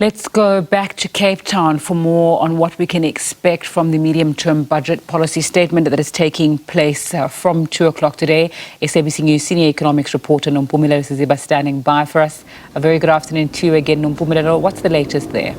Let's go back to Cape Town for more on what we can expect from the medium-term budget policy statement that is taking place from 2 o'clock today. SABC News senior economics reporter Nompumelelo Siziba standing by for us. A very good afternoon to you again, Nompumelelo. What's the latest there?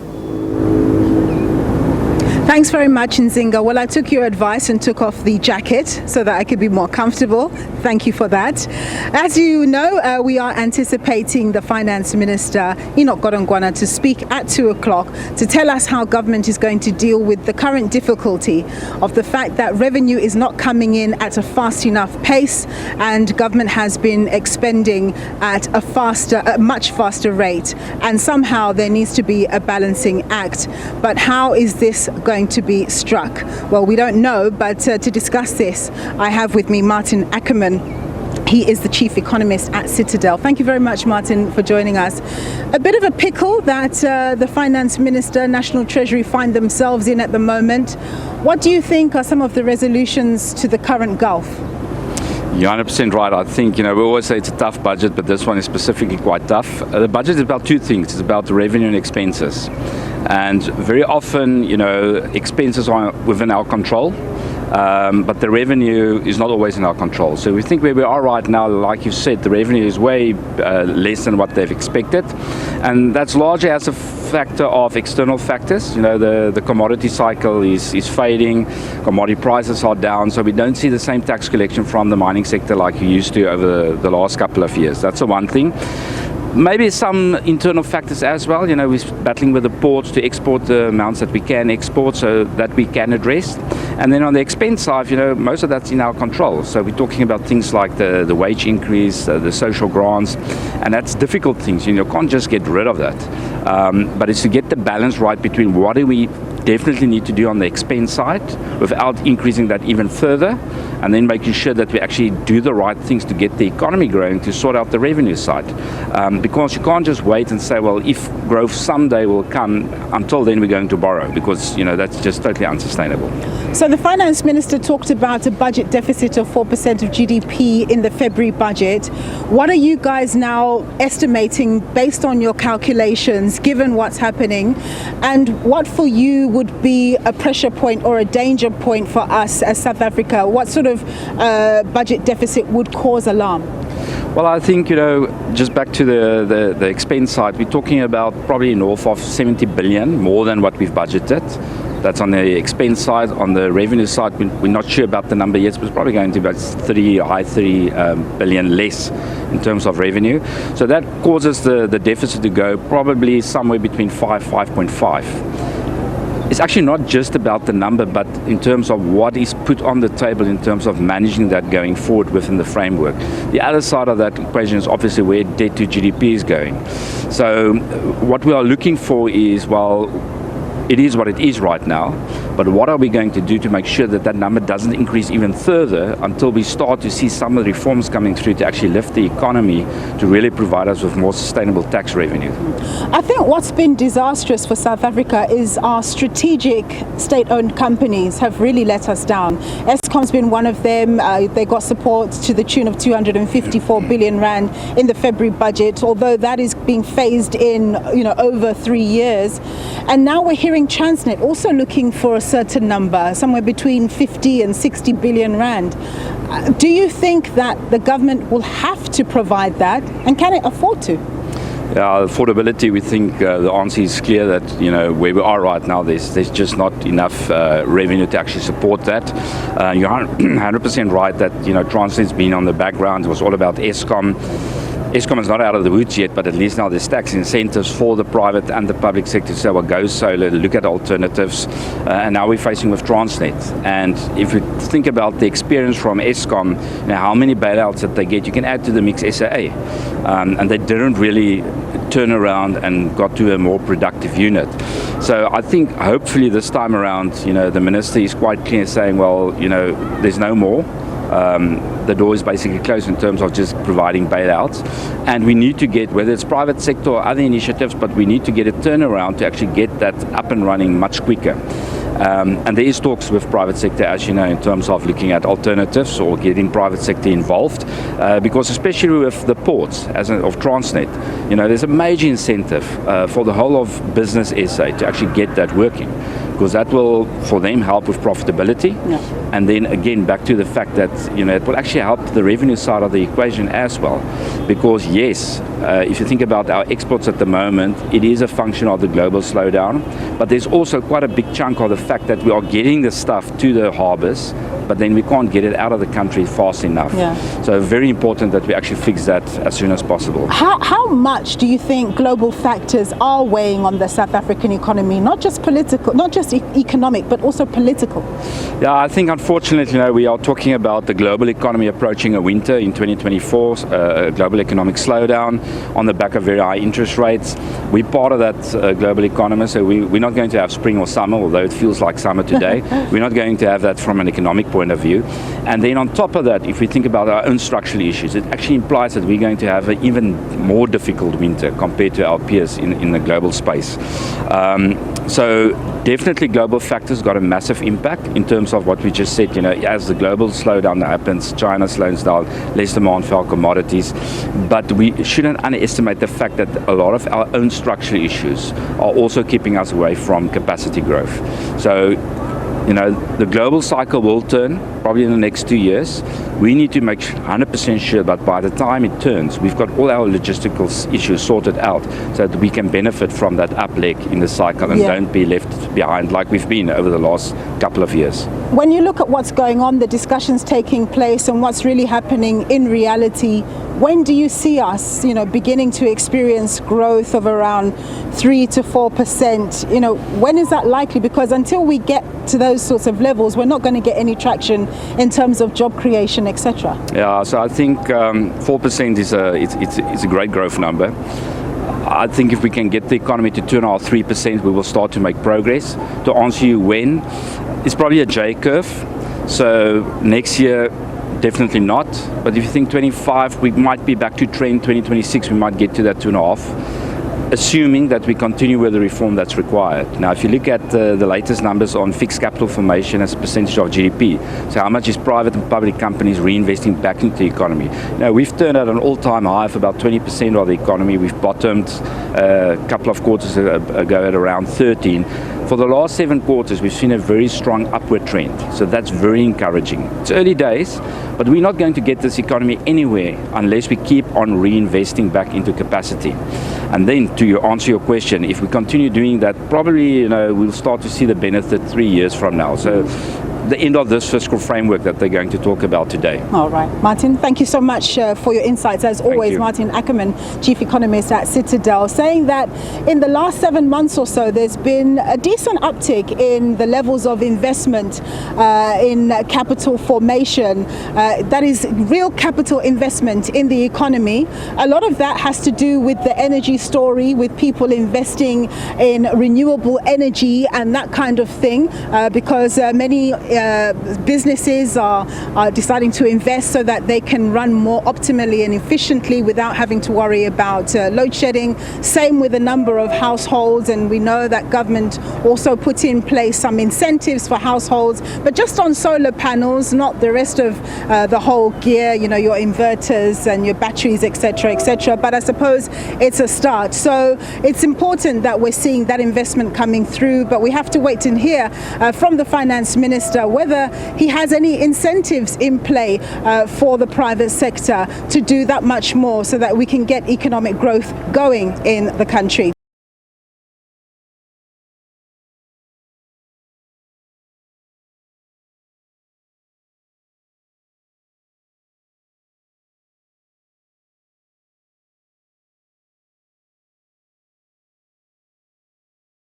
Thanks very much, Nzinga. Well, I took your advice and took off the jacket so that I could be more comfortable. Thank you for that. As you know, we are anticipating the Finance Minister, Enoch Godongwana, to speak at 2 o'clock to tell us how government is going to deal with the current difficulty of the fact that revenue is not coming in at a fast enough pace, and government has been expending at a much faster rate. And somehow there needs to be a balancing act. But how is this going to be struck? Well, we don't know, but to discuss this, I have with me Maarten Ackerman. He is the chief economist at Citadel. Thank you very much, Maarten, for joining us. A bit of a pickle that the Finance Minister, National Treasury find themselves in at the moment. What do you think are some of the resolutions to the current gulf? You're 100% right. I think, we always say it's a tough budget, but this one is specifically quite tough. The budget is about two things. It's about the revenue and expenses. And very often, expenses are within our control, but the revenue is not always in our control. So we think where we are right now, like you said, the revenue is way less than what they've expected. And that's largely as a factor of external factors. The commodity cycle is fading, commodity prices are down, so we don't see the same tax collection from the mining sector like you used to over the last couple of years. That's the one thing. Maybe some internal factors as well. We're battling with the ports to export the amounts that we can export so that we can address. And then on the expense side, most of that's in our control. So we're talking about things like the wage increase, the social grants, and that's difficult things. You can't just get rid of that. But it's to get the balance right between what do we definitely need to do on the expense side without increasing that even further, and then making sure that we actually do the right things to get the economy growing, to sort out the revenue side. Because you can't just wait and say, well, if growth someday will come, until then we're going to borrow, because that's just totally unsustainable. So the Finance Minister talked about a budget deficit of 4% of GDP in the February budget. What are you guys now estimating based on your calculations, given what's happening? And what for you would be a pressure point or a danger point for us as South Africa? What sort of budget deficit would cause alarm? Well, I think, just back to the expense side, we're talking about probably north of 70 billion, more than what we've budgeted. That's on the expense side. On the revenue side, we're not sure about the number yet, but it's probably going to be about high 30 billion less in terms of revenue. So that causes the deficit to go probably somewhere between 5.5. It's actually not just about the number, but in terms of what is put on the table in terms of managing that going forward within the framework. The other side of that equation is obviously where debt to GDP is going. So what we are looking for is, well, it is what it is right now, but what are we going to do to make sure that that number doesn't increase even further until we start to see some of the reforms coming through to actually lift the economy to really provide us with more sustainable tax revenue? I think what's been disastrous for South Africa is our strategic state-owned companies have really let us down. Eskom's been one of them. They got support to the tune of 254 billion rand in the February budget, although that is being phased in, over 3 years. And now we're hearing Transnet also looking for a certain number, somewhere between 50 and 60 billion rand. Do you think that the government will have to provide that, and can it afford to? Yeah, affordability, we think the answer is clear that, where we are right now, there's just not enough revenue to actually support that. You're 100% right that, Transnet's been on the background. It was all about Eskom. Eskom is not out of the woods yet, but at least now there's tax incentives for the private and the public sector to say, well, go solar, look at alternatives. And now we're facing with Transnet. And if you think about the experience from Eskom, how many bailouts that they get, you can add to the mix SAA. And they didn't really turn around and got to a more productive unit. So I think hopefully this time around, the minister is quite clear saying, well, there's no more. The door is basically closed in terms of just providing bailouts, and we need to get, whether it's private sector or other initiatives, but we need to get a turnaround to actually get that up and running much quicker. And there is talks with private sector, as you know, in terms of looking at alternatives or getting private sector involved, because especially with the ports of Transnet, there's a major incentive for the whole of business SA to actually get that working, because that will, for them, help with profitability. Yeah. And then again, back to the fact that, it will actually help the revenue side of the equation as well. Because yes, if you think about our exports at the moment, it is a function of the global slowdown, but there's also quite a big chunk of the fact that we are getting the stuff to the harbors, but then we can't get it out of the country fast enough. Yeah. So very important that we actually fix that as soon as possible. How much do you think global factors are weighing on the South African economy, not just political, not just economic, but also political? Yeah, I think unfortunately, we are talking about the global economy approaching a winter in 2024, a global economic slowdown on the back of very high interest rates. We're part of that global economy, so we're not going to have spring or summer, although it feels like summer today. We're not going to have that from an economic point of view. And then on top of that, if we think about our own structural issues, it actually implies that we're going to have an even more difficult winter compared to our peers in the global space. So definitely global factors got a massive impact in terms of what we just said, as the global slowdown happens, China slows down, less demand for our commodities. But we shouldn't underestimate the fact that a lot of our own structural issues are also keeping us away from capacity growth. So, the global cycle will turn probably in the next 2 years. We need to make 100% sure that by the time it turns, we've got all our logistical issues sorted out so that we can benefit from that up leg in the cycle and don't be left behind like we've been over the last couple of years. When you look at what's going on, the discussions taking place and what's really happening in reality, when do you see us, beginning to experience growth of around 3 to 4%? When is that likely? Because until we get to those sorts of levels, we're not going to get any traction in terms of job creation, etc. Yeah, so I think 4% is a great growth number. I think if we can get the economy to 2.5%, 3%, we will start to make progress. To answer you when, it's probably a J curve. So next year, definitely not. But if you think 25, we might be back to trend. 2026, we might get to that 2.5, assuming that we continue with the reform that's required. Now, if you look at the latest numbers on fixed capital formation as a percentage of GDP, so how much is private and public companies reinvesting back into the economy? Now, we've turned out an all-time high of about 20% of the economy. We've bottomed a couple of quarters ago at around 13. For the last 7 quarters, we've seen a very strong upward trend. So that's very encouraging. It's early days, but we're not going to get this economy anywhere unless we keep on reinvesting back into capacity. And then to answer your question, if we continue doing that, probably we'll start to see the benefit 3 years from now. So the end of this fiscal framework that they're going to talk about today. All right. Maarten, thank you so much for your insights. As always, Maarten Ackerman, Chief Economist at Citadel, saying that in the last 7 months or so, there's been a decent uptick in the levels of investment in capital formation. That is real capital investment in the economy. A lot of that has to do with the energy story, with people investing in renewable energy and that kind of thing, because many businesses are deciding to invest so that they can run more optimally and efficiently without having to worry about load shedding. Same with a number of households, and we know that government also put in place some incentives for households, but just on solar panels, not the rest of the whole gear, your inverters and your batteries, etc., etc. But I suppose it's a start. So it's important that we're seeing that investment coming through, but we have to wait and hear from the Finance Minister whether he has any incentives in play for the private sector to do that much more so that we can get economic growth going in the country.